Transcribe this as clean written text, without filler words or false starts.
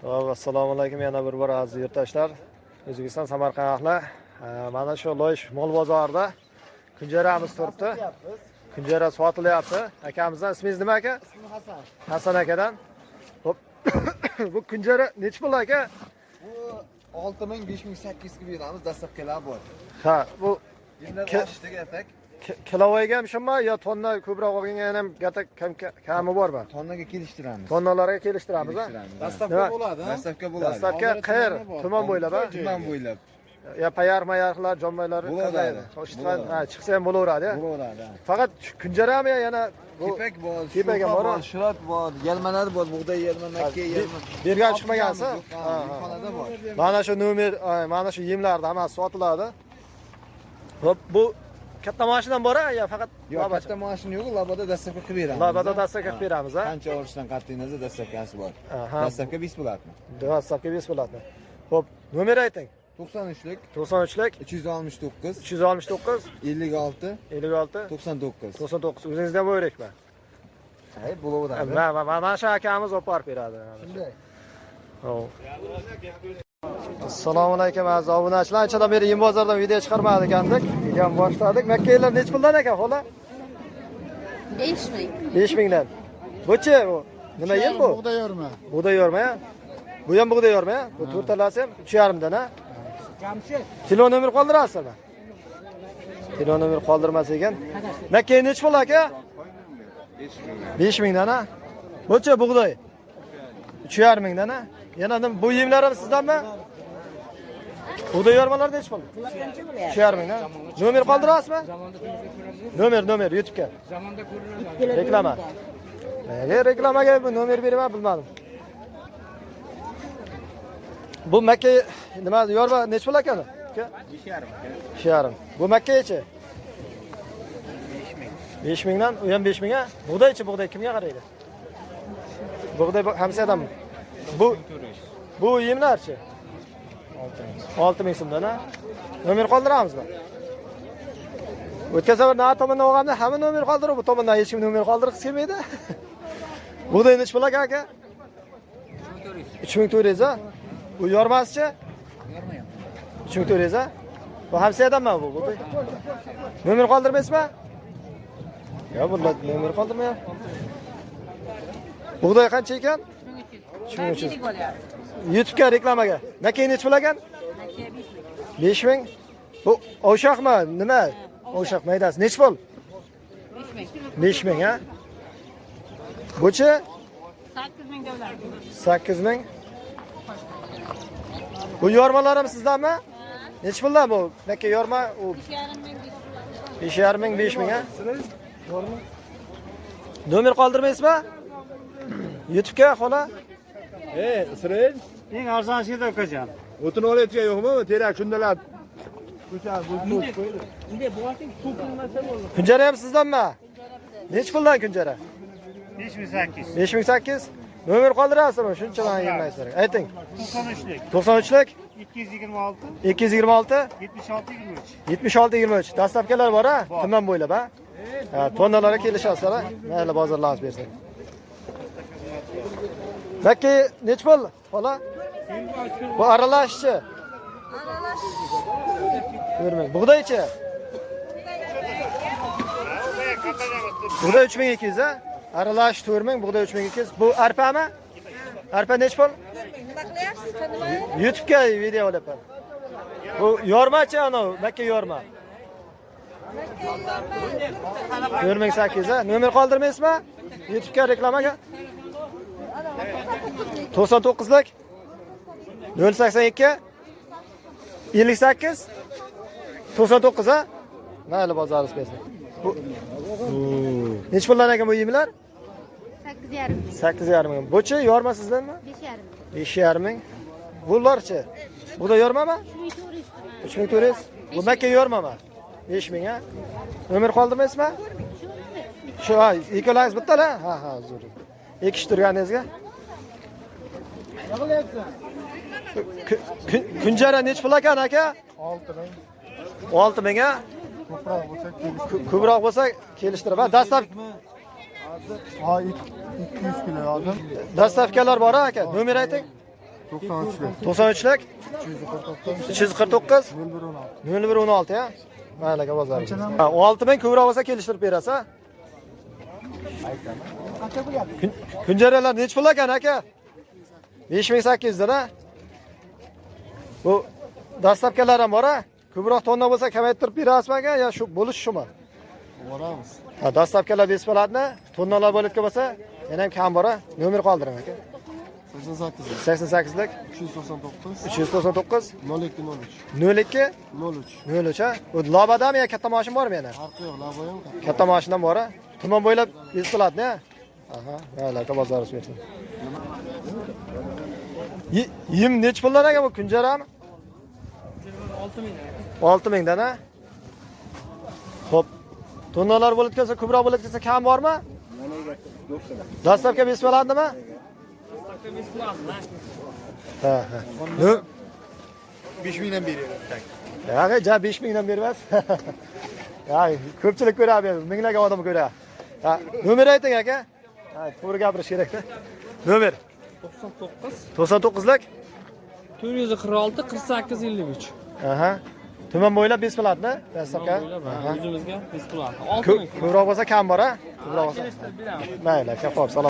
Assalomu alaykum, yana bir bor aziz yurtdoshlar. O'zbekiston Samarqand ahli. Mana shu Loyish mol bozorida kunjaramiz turibdi. Kunjara sotilyapti. Akamizdan ismingiz nima aka? İsmim Hasan. Hasan akadan. Hop. Bu kunjara necha pul aka? Bu 6000 5000 8000 gibi beramiz, dastavkalar bor. Ha, bu Yemlar boshida gatak. kilovoyga hamshimi yo tonna ko'proq olganga ham gatak kami bormi? Tonnaga kelishtiramiz. Tonnalarga kelishtiramiz ha. Dastavka bo'ladi. Dastavka bo'ladi. Dastavka qayer? Tuman bo'ylab ha? Tuman bo'ylab. Ya payar-mayarlar, jonmaylar qanday? Toshdan chiqsa ham bo'laveradi. Bo'laveradi. Faqat kunjarami yana bu Kepak bor, kepak ham bor, shirot bor, yalmalar bor, bug'doy yalma, makka yalma. Bergan chiqmagansa? Xonada bor. Mana shu nomer, mana shu yemlarni hammasi sotiladi. Hop, bu katta mashinadan bor ya faqat Yo'q, katta mashina yo'q, labada dastavka qilib beramiz. Labada dastavka qilib beramiz ha. Qancha olishdan qat'iy nazar dastavkasi bor. Aha. Dastavka 20 bo'ladimi? Dastavka 20 bo'ladi. Hop, nomer ayting. 93lik 93lik 369 369 56 56 99. 99. O'zingizdan bo'yrekmi? Hay, bo'laveradi. Mana shu akamiz olib borib beradi. Shunday. Hop. Assalomu alaykum aziz obunachilar. Anchadan beri yem bozordan video chiqarmadik ekandik. Videoni boshladik. Makkalar necha puldan ekan, xola? 5000. 5000 dan. Bu-chi bu? Nima yem bu? Bug'doy yorma. Bug'doy yorma ya? Bu ham bug'doy yorma ya? Bu to'rtalasi ham 3,5 dan ha? Kilo nomer qoldirasizmi? Kilo nomer qoldirmas ekan. Makka necha pul aka? 5000 dan ha? Bu-chi bug'doy? 3,5 dan ha? Yana bu yemlar ham sizdanmi? Bug'doy yormalar necha pul? 3,5 dan. Nomer qoldirasizmi? Nomer YouTube'ga. Reklama. Reklamaga nomer beraman, bilmadim. Bu Makka nima yorma necha pul ekan? 2,5. Bu Makkachi? 5000 dan, u ham 5000 ga. Bug'doychi, bug'doy kimga qaraydi? Bug'doy hamsadami? Bu yemlarchi? 6000 so'mdan ha? Nomer qoldiramizmi? O'tgan safar na tomondan olganda hamma nomer qoldirib, bu tomondan hech kim nomer qoldirgisi kelmaydi. Bug'doy necha pul aka? 3400 ha? Bu yormasichi? Yormayam. 3400 ha? Bu hamsadami bu bug'doy? Nomer qoldirmaysizmi? Yo, bunlar nomer qoldirmayam. Bug'doy qancha ekan? 3300. YouTube'ga reklamaga. Makka necha pul ekan? 5000. Bu o'shaqmi? Nima? O'shaq maydasi necha pul? 5000 ha? Buchi? 8000 dollar. 8000. Bu yormalarim sizdanmi? Necha puldan bu? Makka yorma u 5,5 5000 ha? Nomer qoldirmaysizmi? YouTube'ga xola. İsrail. Eng arzon shida ukajon. O'tin olayotgan yo'qmi? Terak shundalar. Kunjara ham sizdanmi? Necha puldan kunjara? 5800. 5800. Nomer qoldirasizmi? Shunchadan yemlaysizlar. Ayting. 93lik. 93lik 226 226 76 23. 76 23. Dastavkalar bor ha? Tuman bo'ylab ha? Ha, tonnalarga kelishasizlar ha? Mayli bozorlarimiz bersin. Makka necha pul? Xola? Bu aralashchi. Ko'rmang. Bug'doychi? Bug'doy 3200 ha? Aralash 4000, bug'doy 3200. Bu arpami? Arpa necha pul? YouTube'ga video olyapman. Bu yormachi ana, Makka yorma. 4800 ha? Nomer qoldirmaysizmi? YouTube'ga reklamaga. 99lik 082 58 99 ha? Mayli bozoringiz bersin. Bu necha puldan ekan bu yemlar? 8,5. 8,5. Buchi yorma sizdanmi? 5,5. 5,5. Bularchi? Bu da yormami? 3400. Bu Makka yormami? 5000 ha? Nomer qoldirmaysizmi? Shu ha, ikkalangiz bittalar? Ha, zo'r. İki kishi turganingizga. Kunjara necha pul ekan aka? 6000. 6000 ga? Ko'proq bo'lsa kelishtirib. Dastlab Ha 200 kilo lazım. dastavkalar bor aka. Nomer ayting. 93lik 349 0116 ya. Mayli aka bozor. 6 ming ko'proq bo'lsa kelishtirib berasiz, ha? Kunjaralar nech pul ekan aka? 5800 dan, ha? Bu dastlabkilar ham bor, ha? Ko'proq tonna bo'lsa kamaytirib berasizmi aka, yo shu bo'lish shumi? Boramiz. Ha, dastlabkilar bespalatni, tonnalar bo'layotgan bo'lsa, yana ham kam bor, ha? Nomer qoldiring aka. 88lik 399 02 03 ha. Bu labadami yo katta mashina bormi yana? Farqi yo'q, labo ham katta. Katta mashina bor, ha? Tuman bo'ylab bespalatni, ha? Aha, mayli aka bozor bersin. Yem nech puldan aka bu kunjarami? 6000 dan, ha? Xo'p. Tonnalar bo'layotgansa, ko'proq bo'layotgansa kam bormi? Dastlabki bespalatnimi? Ha, ha. 5000 dan beraver. Ya, ja 5000 dan bermas. Ya, ko'pchilik ko'radi, minglagan odam ko'radi. Ha, nomer ayting aka. Ha, to'g'ri gapirish kerak-da. Nomer 99lik 446 48 53. Aha. Tuman bo'ylab bespalatni, dastlabki. O'zimizga biz qilamiz. Ko'proq bo'lsa kam bor, ha? Ko'proq bo'lsa. Mayli, aka, xo'p, salom.